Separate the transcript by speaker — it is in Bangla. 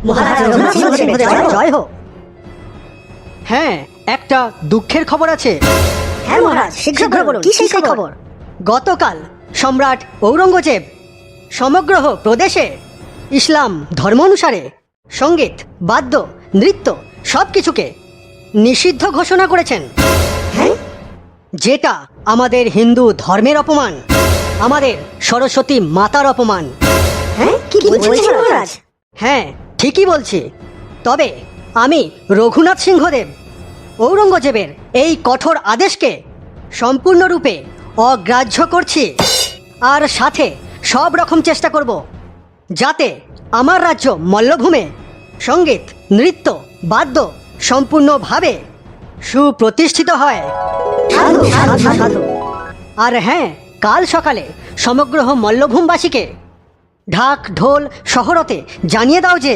Speaker 1: মহারাজ রঘুনাথ সিংহ দেবের জয় হোক।
Speaker 2: হ্যাঁ, একটা দুঃখের খবর আছে।
Speaker 1: হ্যাঁ মহারাজ, শীঘ্র বলুন, কি সেই খবর?
Speaker 2: গতকাল সম্রাট ঔরঙ্গজেব সমগ্র প্রদেশে ইসলাম ধর্ম অনুসারে সঙ্গীত, বাদ্য, নৃত্য সব কিছুকে নিষিদ্ধ ঘোষণা করেছেন।
Speaker 1: হ্যাঁ,
Speaker 2: যেটা আমাদের হিন্দু ধর্মের অপমান, আমাদের সরস্বতী মাতার অপমান।
Speaker 1: হ্যাঁ, কি বলছেন মহারাজ?
Speaker 2: হ্যাঁ, ঠিকই বলছি। তবে আমি রঘুনাথ সিংহদেব ঔরঙ্গজেবের এই কঠোর আদেশকে সম্পূর্ণরূপে অগ্রাহ্য করছি, আর সাথে সব রকম চেষ্টা করব যাতে আমার রাজ্য মল্লভূমে সঙ্গীত, নৃত্য, বাদ্য সম্পূর্ণভাবে সুপ্রতিষ্ঠিত হয়।
Speaker 1: সাধু সাধু সাধু।
Speaker 2: আর হ্যাঁ, কাল সকালে সমগ্র মল্লভূমবাসীকে ঢাক ঢোল শহরতে জানিয়ে দাও যে